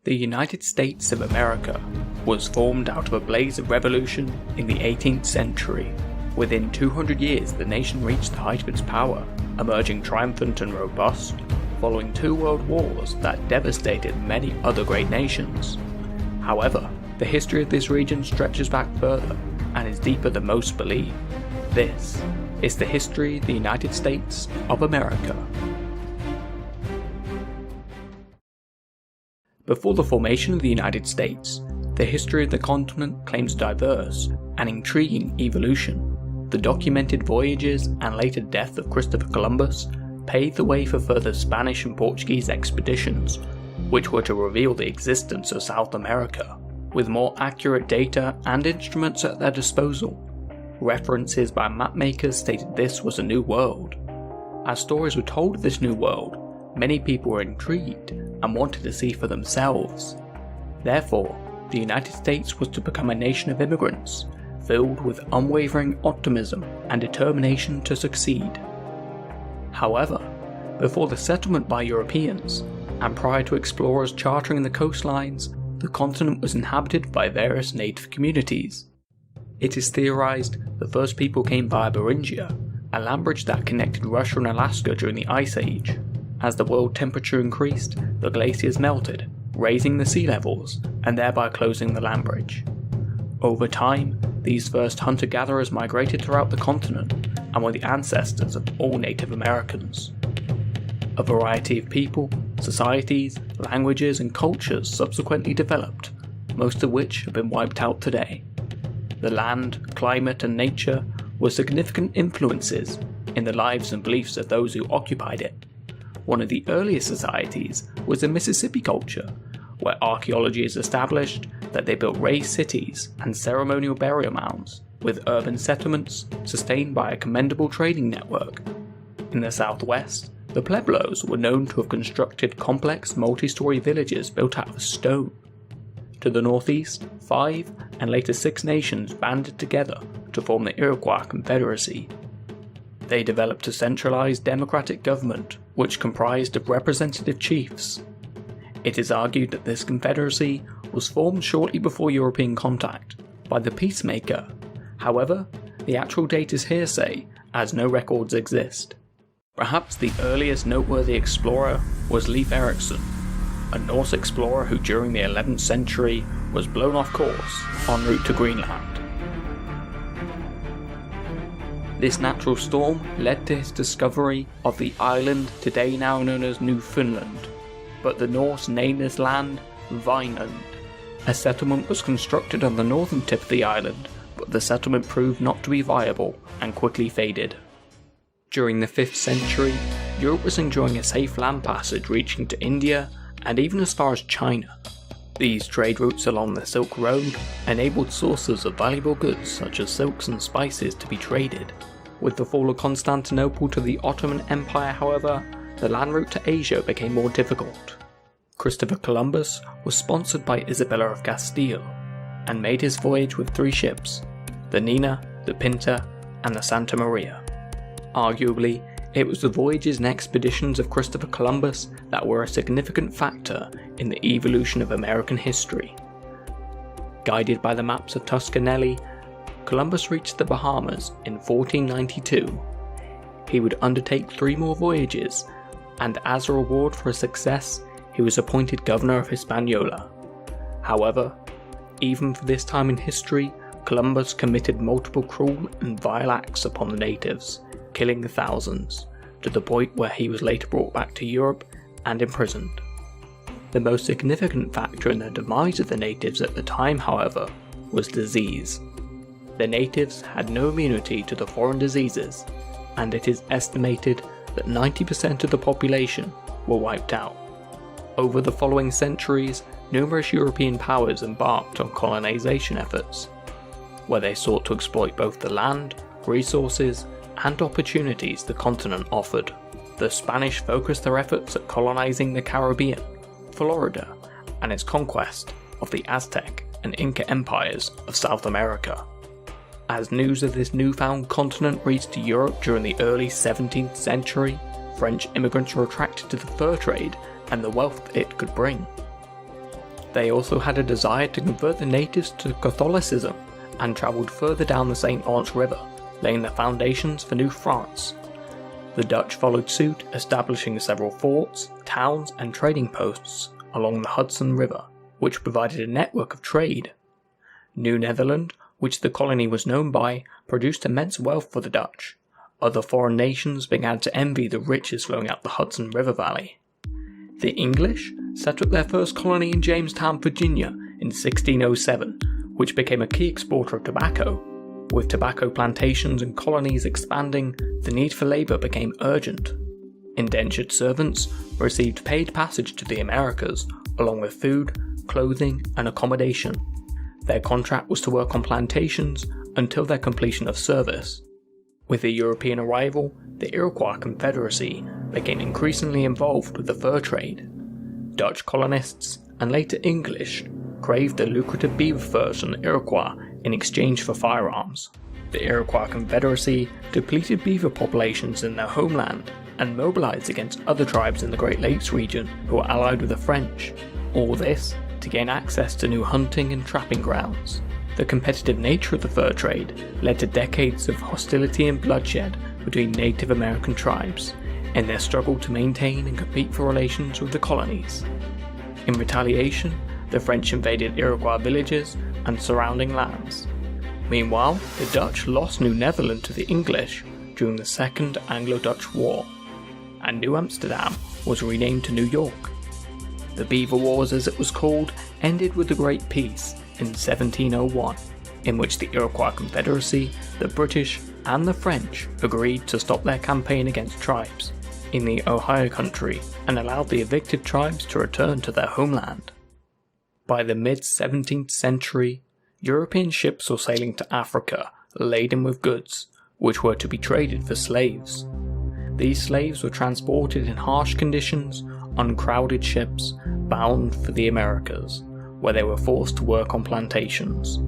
The United States of America was formed out of a blaze of revolution in the 18th century. Within 200 years, the nation reached the height of its power, emerging triumphant and robust, following 2 world wars that devastated many other great nations. However, the history of this region stretches back further and is deeper than most believe. This is the history of the United States of America. Before the formation of the United States, the history of the continent claims diverse and intriguing evolution. The documented voyages and later death of Christopher Columbus paved the way for further Spanish and Portuguese expeditions, which were to reveal the existence of South America, with more accurate data and instruments at their disposal. References by mapmakers stated this was a new world. As stories were told of this new world, many people were intrigued and wanted to see for themselves. Therefore, the United States was to become a nation of immigrants, filled with unwavering optimism and determination to succeed. However, before the settlement by Europeans, and prior to explorers charting the coastlines, the continent was inhabited by various native communities. It is theorized the first people came via Beringia, a land bridge that connected Russia and Alaska during the Ice Age. As the world temperature increased, the glaciers melted, raising the sea levels and thereby closing the land bridge. Over time, these first hunter-gatherers migrated throughout the continent and were the ancestors of all Native Americans. A variety of people, societies, languages and cultures subsequently developed, most of which have been wiped out today. The land, climate and nature were significant influences in the lives and beliefs of those who occupied it. One of the earliest societies was the Mississippi culture, where archaeology has established that they built raised cities and ceremonial burial mounds, with urban settlements sustained by a commendable trading network. In the southwest, the Pueblos were known to have constructed complex multi-story villages built out of stone. To the northeast, 5 and later 6 nations banded together to form the Iroquois Confederacy. They developed a centralized democratic government which comprised of representative chiefs. It is argued that this confederacy was formed shortly before European contact by the peacemaker. However, the actual date is hearsay as no records exist. Perhaps the earliest noteworthy explorer was Leif Erikson, a Norse explorer who during the 11th century was blown off course en route to Greenland. This natural storm led to his discovery of the island today now known as Newfoundland, but the Norse named this land Vinland. A settlement was constructed on the northern tip of the island, but the settlement proved not to be viable and quickly faded. During the 5th century, Europe was enjoying a safe land passage reaching to India and even as far as China. These trade routes along the Silk Road enabled sources of valuable goods such as silks and spices to be traded. With the fall of Constantinople to the Ottoman Empire, however, the land route to Asia became more difficult. Christopher Columbus was sponsored by Isabella of Castile and made his voyage with 3 ships, the Nina, the Pinta, and the Santa Maria. Arguably, it was the voyages and expeditions of Christopher Columbus that were a significant factor in the evolution of American history. Guided by the maps of Toscanelli, Columbus reached the Bahamas in 1492. He would undertake 3 more voyages, and as a reward for his success, he was appointed governor of Hispaniola. However, even for this time in history, Columbus committed multiple cruel and vile acts upon the natives, killing thousands, to the point where he was later brought back to Europe and imprisoned. The most significant factor in the demise of the natives at the time, however, was disease. The natives had no immunity to the foreign diseases, and it is estimated that 90% of the population were wiped out. Over the following centuries, numerous European powers embarked on colonization efforts, where they sought to exploit both the land, resources, and opportunities the continent offered. The Spanish focused their efforts at colonizing the Caribbean, Florida, and its conquest of the Aztec and Inca empires of South America. As news of this newfound continent reached Europe during the early 17th century, French immigrants were attracted to the fur trade and the wealth it could bring. They also had a desire to convert the natives to Catholicism and travelled further down the St. Lawrence River, laying the foundations for New France. The Dutch followed suit, establishing several forts, towns and trading posts along the Hudson River, which provided a network of trade. New Netherland, which the colony was known by, produced immense wealth for the Dutch. Other foreign nations began to envy the riches flowing out the Hudson River Valley. The English set up their first colony in Jamestown, Virginia in 1607, which became a key exporter of tobacco. With tobacco plantations and colonies expanding, the need for labour became urgent. Indentured servants received paid passage to the Americas, along with food, clothing and accommodation. Their contract was to work on plantations until their completion of service. With the European arrival, the Iroquois Confederacy became increasingly involved with the fur trade. Dutch colonists, and later English, craved the lucrative beaver furs from the Iroquois in exchange for firearms. The Iroquois Confederacy depleted beaver populations in their homeland and mobilized against other tribes in the Great Lakes region who were allied with the French. All this to gain access to new hunting and trapping grounds. The competitive nature of the fur trade led to decades of hostility and bloodshed between Native American tribes in their struggle to maintain and compete for relations with the colonies. In retaliation, the French invaded Iroquois villages and surrounding lands. Meanwhile, the Dutch lost New Netherland to the English during the Second Anglo-Dutch War, and New Amsterdam was renamed to New York. The Beaver Wars, as it was called, ended with the Great Peace in 1701, in which the Iroquois Confederacy, the British, and the French agreed to stop their campaign against tribes in the Ohio Country and allowed the evicted tribes to return to their homeland. By the mid-17th century, European ships were sailing to Africa laden with goods, which were to be traded for slaves. These slaves were transported in harsh conditions on crowded ships bound for the Americas, where they were forced to work on plantations.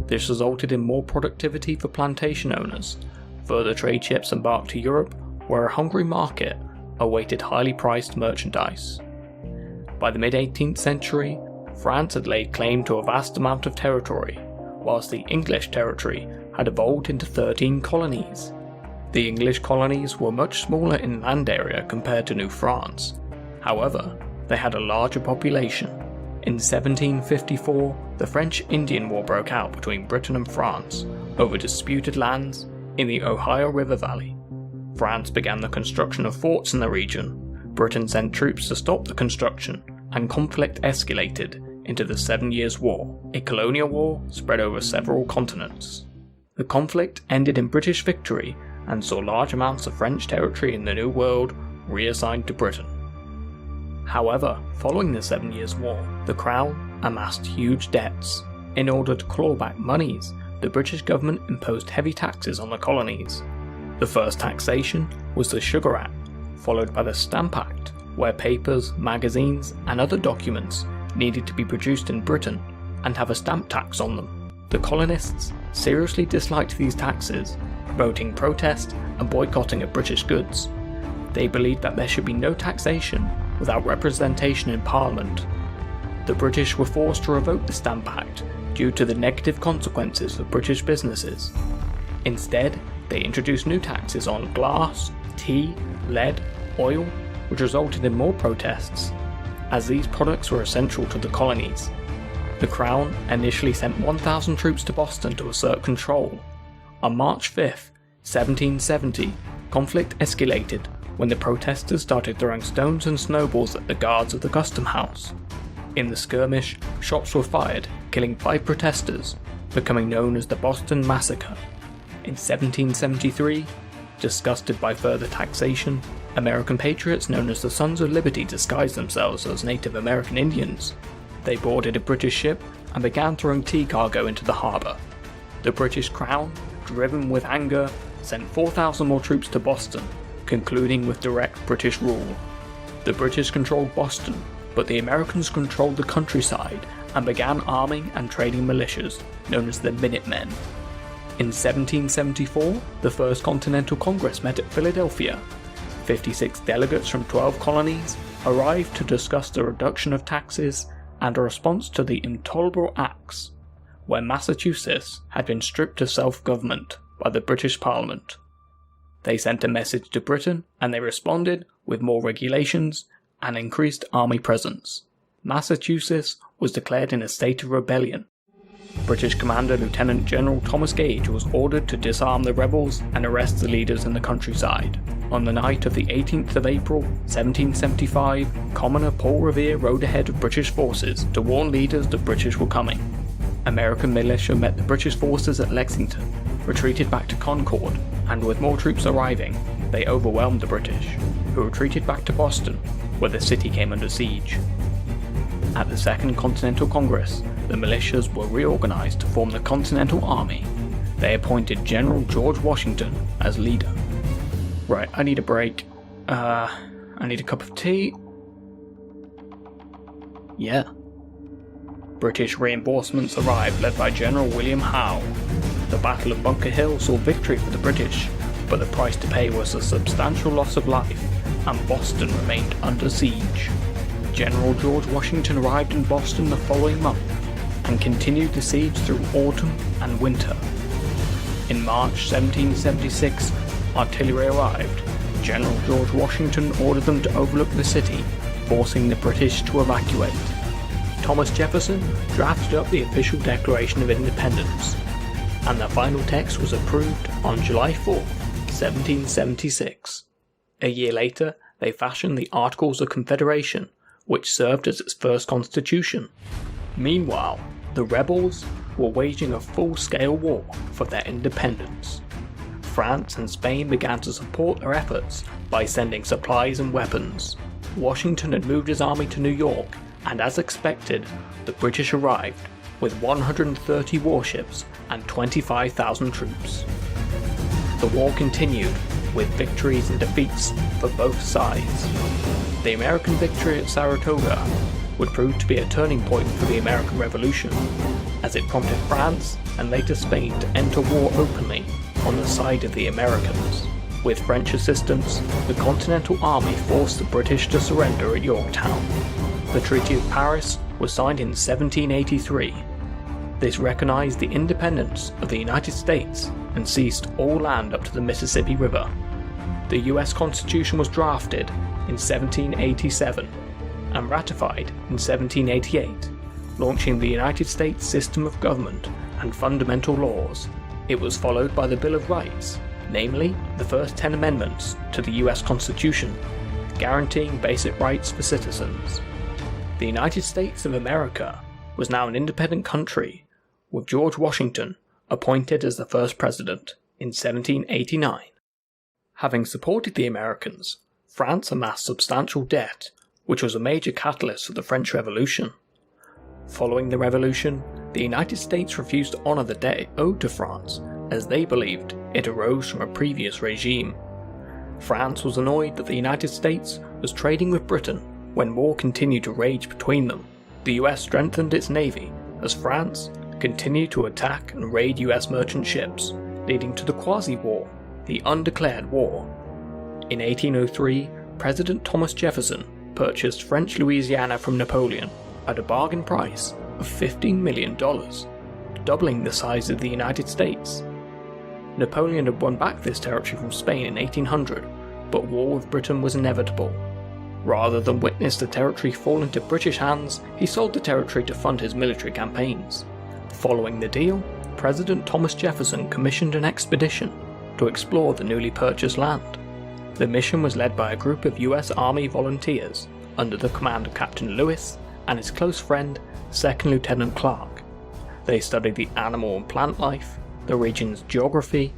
This resulted in more productivity for plantation owners. Further trade ships embarked to Europe, where a hungry market awaited highly priced merchandise. By the mid-18th century, France had laid claim to a vast amount of territory, whilst the English territory had evolved into 13 colonies. The English colonies were much smaller in land area compared to New France. However, they had a larger population. In 1754, the French Indian War broke out between Britain and France over disputed lands in the Ohio River Valley. France began the construction of forts in the region. Britain sent troops to stop the construction, and conflict escalated into the 7 Years' War, a colonial war spread over several continents. The conflict ended in British victory and saw large amounts of French territory in the New World reassigned to Britain. However, following the 7 Years' War, the Crown amassed huge debts. In order to claw back monies, the British government imposed heavy taxes on the colonies. The first taxation was the Sugar Act, followed by the Stamp Act, where papers, magazines, and other documents needed to be produced in Britain and have a stamp tax on them. The colonists seriously disliked these taxes, promoting protest and boycotting of British goods. They believed that there should be no taxation without representation in Parliament. The British were forced to revoke the Stamp Act due to the negative consequences for British businesses. Instead, they introduced new taxes on glass, tea, lead, oil, which resulted in more protests, as these products were essential to the colonies. The Crown initially sent 1,000 troops to Boston to assert control. On March 5, 1770, conflict escalated when the protesters started throwing stones and snowballs at the guards of the Custom House. In the skirmish, shots were fired, killing 5 protesters, becoming known as the Boston Massacre. In 1773, disgusted by further taxation, American patriots known as the Sons of Liberty disguised themselves as Native American Indians. They boarded a British ship and began throwing tea cargo into the harbour. The British Crown, driven with anger, sent 4,000 more troops to Boston, concluding with direct British rule. The British controlled Boston, but the Americans controlled the countryside and began arming and training militias, known as the Minutemen. In 1774, the First Continental Congress met at Philadelphia. 56 delegates from 12 colonies arrived to discuss the reduction of taxes and a response to the Intolerable Acts, where Massachusetts had been stripped of self-government by the British Parliament. They sent a message to Britain, and they responded with more regulations and increased army presence. Massachusetts was declared in a state of rebellion. British Commander Lieutenant General Thomas Gage was ordered to disarm the rebels and arrest the leaders in the countryside. On the night of the 18th of April, 1775, Commoner Paul Revere rode ahead of British forces to warn leaders the British were coming. American militia met the British forces at Lexington, retreated back to Concord, and with more troops arriving, they overwhelmed the British, who retreated back to Boston, where the city came under siege. At the Second Continental Congress, the militias were reorganized to form the Continental Army. They appointed General George Washington as leader. Right, I need a break. I need a cup of tea. Yeah. British reinforcements arrived led by General William Howe. The Battle of Bunker Hill saw victory for the British, but the price to pay was a substantial loss of life, and Boston remained under siege. General George Washington arrived in Boston the following month, and continued the siege through autumn and winter. In March 1776, artillery arrived. General George Washington ordered them to overlook the city, forcing the British to evacuate. Thomas Jefferson drafted up the official Declaration of Independence, and the final text was approved on July 4, 1776. A year later, they fashioned the Articles of Confederation, which served as its first constitution. Meanwhile, the rebels were waging a full-scale war for their independence. France and Spain began to support their efforts by sending supplies and weapons. Washington had moved his army to New York, and as expected, the British arrived with 130 warships and 25,000 troops. The war continued, with victories and defeats for both sides. The American victory at Saratoga would prove to be a turning point for the American Revolution, as it prompted France and later Spain to enter war openly on the side of the Americans. With French assistance, the Continental Army forced the British to surrender at Yorktown. The Treaty of Paris was signed in 1783. This recognized the independence of the United States and ceased all land up to the Mississippi River. The US Constitution was drafted in 1787 and ratified in 1788, launching the United States system of government and fundamental laws. It was followed by the Bill of Rights, namely the first 10 amendments to the US Constitution, guaranteeing basic rights for citizens. The United States of America was now an independent country, with George Washington appointed as the first president in 1789. Having supported the Americans, France amassed substantial debt, which was a major catalyst for the French Revolution. Following the Revolution, the United States refused to honour the debt it owed to France, as they believed it arose from a previous regime. France was annoyed that the United States was trading with Britain when war continued to rage between them. The US strengthened its navy as France continued to attack and raid US merchant ships, leading to the Quasi-War, the Undeclared War. In 1803, President Thomas Jefferson purchased French Louisiana from Napoleon at a bargain price of $15 million, doubling the size of the United States. Napoleon had won back this territory from Spain in 1800, but war with Britain was inevitable. Rather than witness the territory fall into British hands, he sold the territory to fund his military campaigns. Following the deal, President Thomas Jefferson commissioned an expedition to explore the newly purchased land. The mission was led by a group of US Army volunteers under the command of Captain Lewis and his close friend, 2nd Lieutenant Clark. They studied the animal and plant life, the region's geography,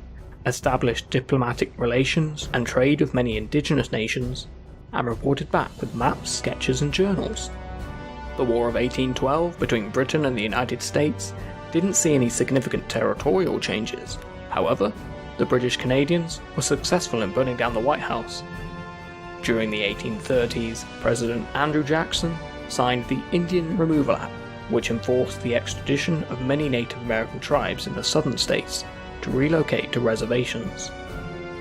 established diplomatic relations and trade with many indigenous nations, and reported back with maps, sketches and journals. The War of 1812 between Britain and the United States didn't see any significant territorial changes. However, the British Canadians were successful in burning down the White House. During the 1830s, President Andrew Jackson signed the Indian Removal Act, which enforced the extradition of many Native American tribes in the southern states to relocate to reservations.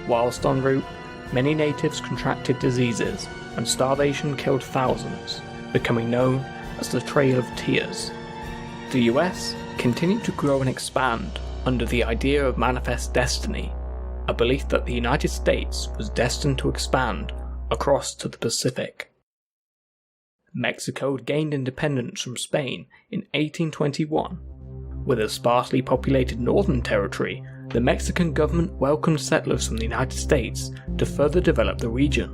Whilst en route, many natives contracted diseases, and starvation killed thousands, becoming known as the Trail of Tears. The US continued to grow and expand under the idea of manifest destiny, a belief that the United States was destined to expand across to the Pacific. Mexico gained independence from Spain in 1821. With a sparsely populated northern territory, the Mexican government welcomed settlers from the United States to further develop the region.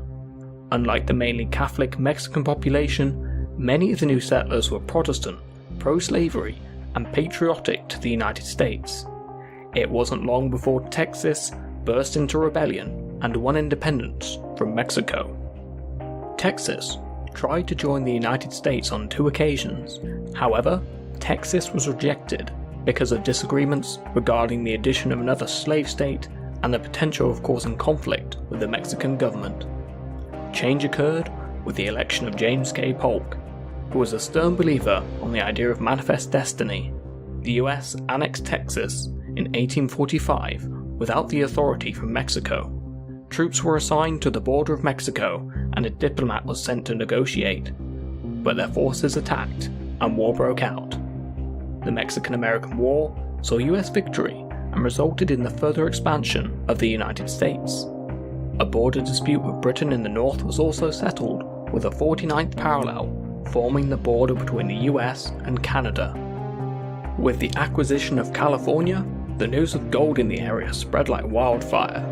Unlike the mainly Catholic Mexican population, many of the new settlers were Protestant, pro-slavery, and patriotic to the United States. It wasn't long before Texas burst into rebellion and won independence from Mexico. Texas tried to join the United States on 2 occasions. However, Texas was rejected because of disagreements regarding the addition of another slave state and the potential of causing conflict with the Mexican government. Change occurred with the election of James K. Polk, who was a stern believer on the idea of manifest destiny. The US annexed Texas in 1845 without the authority from Mexico. Troops were assigned to the border of Mexico and a diplomat was sent to negotiate, but their forces attacked and war broke out. The Mexican-American War saw US victory and resulted in the further expansion of the United States. A border dispute with Britain in the north was also settled, with a 49th parallel forming the border between the US and Canada. With the acquisition of California, the news of gold in the area spread like wildfire.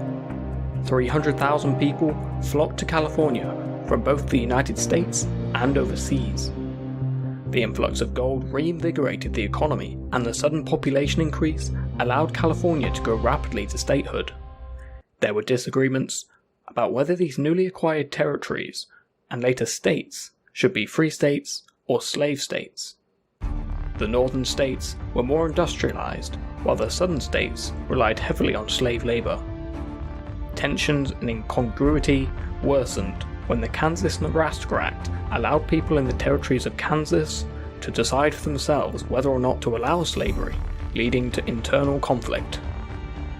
300,000 people flocked to California from both the United States and overseas. The influx of gold reinvigorated the economy, and the sudden population increase allowed California to grow rapidly to statehood. There were disagreements about whether these newly acquired territories and later states should be free states or slave states. The northern states were more industrialized, while the southern states relied heavily on slave labor. Tensions and incongruity worsened when the Kansas-Nebraska Act allowed people in the territories of Kansas to decide for themselves whether or not to allow slavery, leading to internal conflict.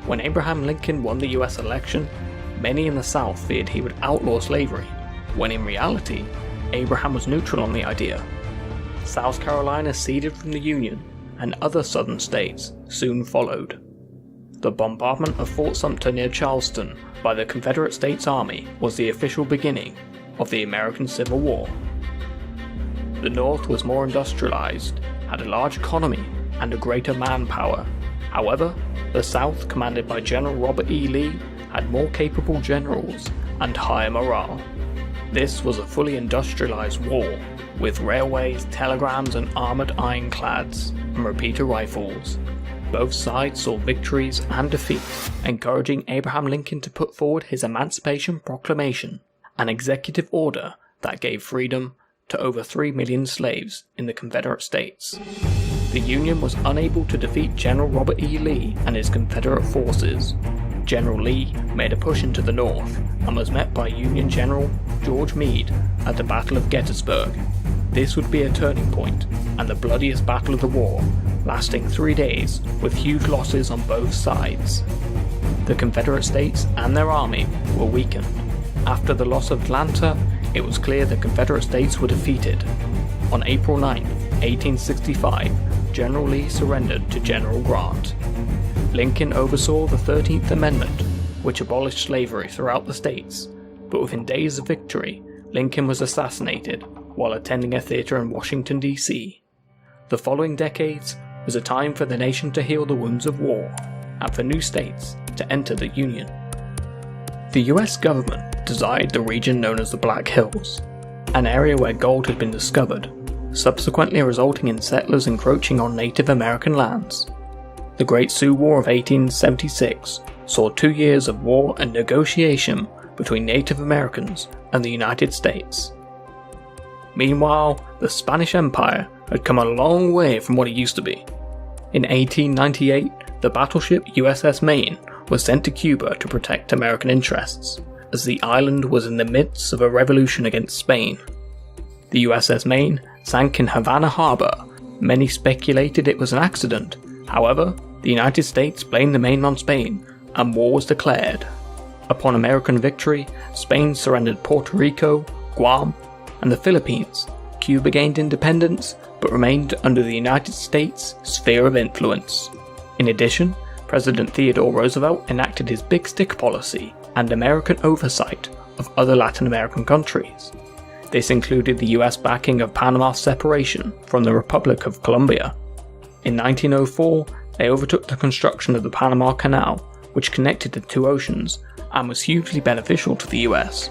When Abraham Lincoln won the US election, many in the South feared he would outlaw slavery, when in reality, Abraham was neutral on the idea. South Carolina ceded from the Union, and other southern states soon followed. The bombardment of Fort Sumter near Charleston by the Confederate States Army was the official beginning of the American Civil War. The North was more industrialized, had a large economy, and a greater manpower. However, the South, commanded by General Robert E. Lee, had more capable generals and higher morale. This was a fully industrialized war, with railways, telegrams, and armored ironclads, and repeater rifles. Both sides saw victories and defeats, encouraging Abraham Lincoln to put forward his Emancipation Proclamation, an executive order that gave freedom to over 3 million slaves in the Confederate States. The Union was unable to defeat General Robert E. Lee and his Confederate forces. General Lee made a push into the north and was met by Union General George Meade at the Battle of Gettysburg. This would be a turning point and the bloodiest battle of the war, lasting 3 days with huge losses on both sides. The Confederate States and their army were weakened. After the loss of Atlanta, it was clear the Confederate States were defeated. On April 9, 1865, General Lee surrendered to General Grant. Lincoln oversaw the 13th Amendment, which abolished slavery throughout the states, but within days of victory, Lincoln was assassinated while attending a theater in Washington, D.C. The following decades was a time for the nation to heal the wounds of war, and for new states to enter the Union. The US government desired the region known as the Black Hills, an area where gold had been discovered, subsequently resulting in settlers encroaching on Native American lands. The Great Sioux War of 1876 saw 2 years of war and negotiation between Native Americans and the United States. Meanwhile, the Spanish Empire had come a long way from what it used to be. In 1898, the battleship USS Maine was sent to Cuba to protect American interests, as the island was in the midst of a revolution against Spain. The USS Maine sank in Havana Harbor. Many speculated it was an accident. However, the United States blamed the Maine on Spain, and war was declared. Upon American victory, Spain surrendered Puerto Rico, Guam, and the Philippines. Cuba gained independence, but remained under the United States' sphere of influence. In addition, President Theodore Roosevelt enacted his Big Stick policy and American oversight of other Latin American countries. This included the US backing of Panama's separation from the Republic of Colombia. In 1904, they overtook the construction of the Panama Canal, which connected the two oceans and was hugely beneficial to the US.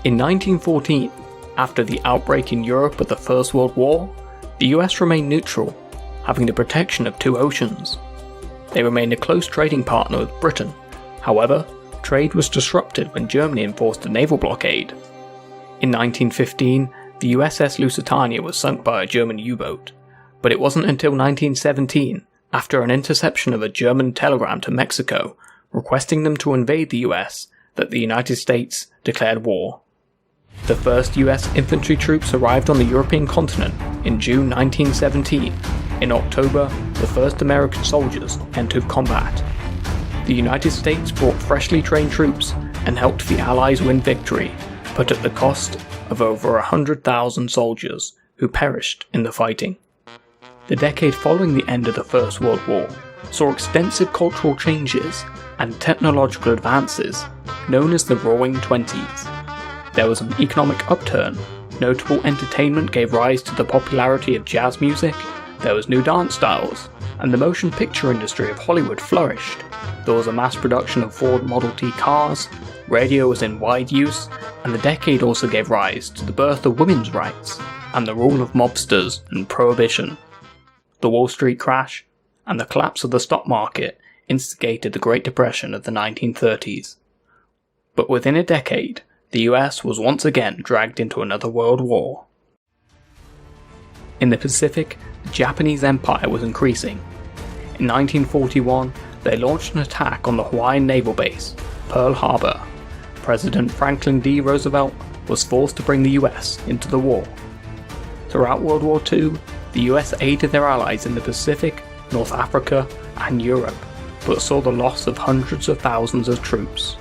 In 1914, after the outbreak in Europe of the First World War, the US remained neutral, having the protection of two oceans. They remained a close trading partner with Britain. However, trade was disrupted when Germany enforced a naval blockade. In 1915, the USS Lusitania was sunk by a German U-boat, but it wasn't until 1917, after an interception of a German telegram to Mexico requesting them to invade the US, that the United States declared war. The first US infantry troops arrived on the European continent in June 1917. In October, the first American soldiers entered combat. The United States brought freshly trained troops and helped the Allies win victory, but at the cost of over 100,000 soldiers who perished in the fighting. The decade following the end of the First World War saw extensive cultural changes and technological advances known as the Roaring Twenties. There was an economic upturn, notable entertainment gave rise to the popularity of jazz music, there was new dance styles, and the motion picture industry of Hollywood flourished. There was a mass production of Ford Model T cars, radio was in wide use, and the decade also gave rise to the birth of women's rights and the rule of mobsters and prohibition. The Wall Street crash and the collapse of the stock market instigated the Great Depression of the 1930s. But within a decade, the US was once again dragged into another world war. In the Pacific, the Japanese Empire was increasing. In 1941, they launched an attack on the Hawaiian naval base, Pearl Harbor. President Franklin D. Roosevelt was forced to bring the US into the war. Throughout World War II, the US aided their allies in the Pacific, North Africa, and Europe, but saw the loss of hundreds of thousands of troops.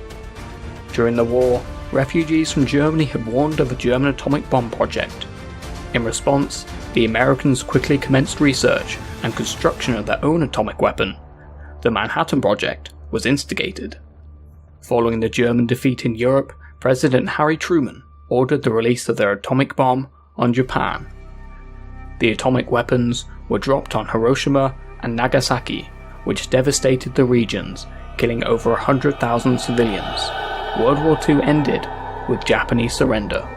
During the war, refugees from Germany had warned of a German atomic bomb project. In response, the Americans quickly commenced research and construction of their own atomic weapon. The Manhattan Project was instigated. Following the German defeat in Europe, President Harry Truman ordered the release of their atomic bomb on Japan. The atomic weapons were dropped on Hiroshima and Nagasaki, which devastated the regions, killing over 100,000 civilians. World War II ended with Japanese surrender.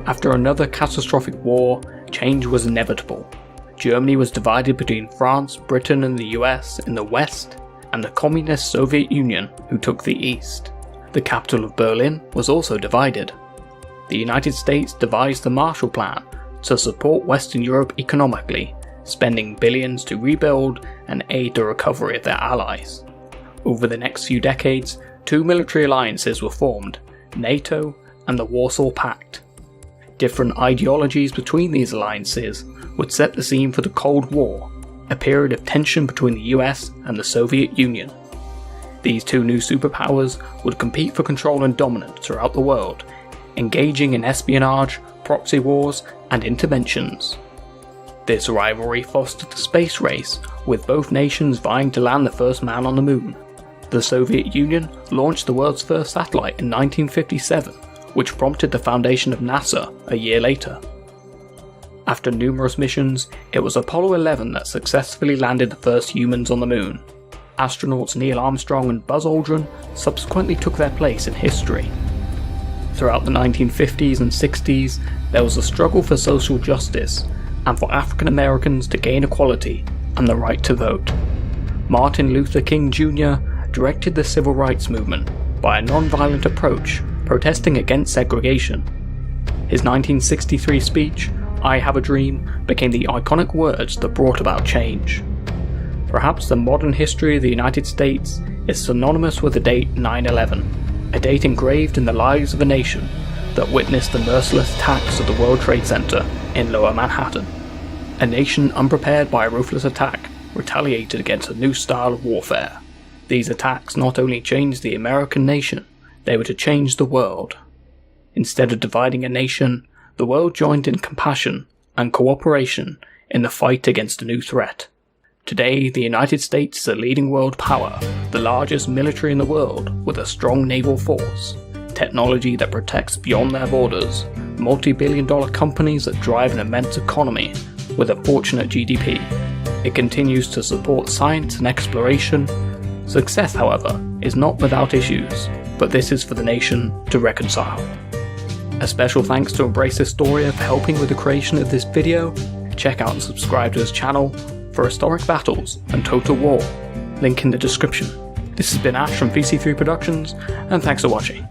After another catastrophic war, change was inevitable. Germany was divided between France, Britain and the US in the west, and the communist Soviet Union, who took the east. The capital of Berlin was also divided. The United States devised the Marshall Plan to support Western Europe economically, spending billions to rebuild and aid the recovery of their allies. Over the next few decades, two military alliances were formed, NATO and the Warsaw Pact. Different ideologies between these alliances would set the scene for the Cold War, a period of tension between the US and the Soviet Union. These two new superpowers would compete for control and dominance throughout the world, engaging in espionage, proxy wars, and interventions. This rivalry fostered the space race, with both nations vying to land the first man on the moon. The Soviet Union launched the world's first satellite in 1957, which prompted the foundation of NASA a year later. After numerous missions, it was Apollo 11 that successfully landed the first humans on the moon. Astronauts Neil Armstrong and Buzz Aldrin subsequently took their place in history. Throughout the 1950s and 60s, there was a struggle for social justice and for African Americans to gain equality and the right to vote. Martin Luther King Jr. directed the civil rights movement by a non-violent approach, protesting against segregation. His 1963 speech, "I Have a Dream," became the iconic words that brought about change. Perhaps the modern history of the United States is synonymous with the date 9/11, a date engraved in the lives of a nation that witnessed the merciless attacks of the World Trade Center in Lower Manhattan. A nation unprepared by a ruthless attack retaliated against a new style of warfare. These attacks not only changed the American nation, they were to change the world. Instead of dividing a nation, the world joined in compassion and cooperation in the fight against a new threat. Today, the United States is a leading world power, the largest military in the world with a strong naval force, technology that protects beyond their borders, multi-billion-dollar companies that drive an immense economy with a fortunate GDP. It continues to support science and exploration. Success, however, is not without issues, but this is for the nation to reconcile. A special thanks to Embrace Historia for helping with the creation of this video. Check out and subscribe to his channel for historic battles and total war, link in the description. This has been Ash from VC3 Productions, and thanks for watching.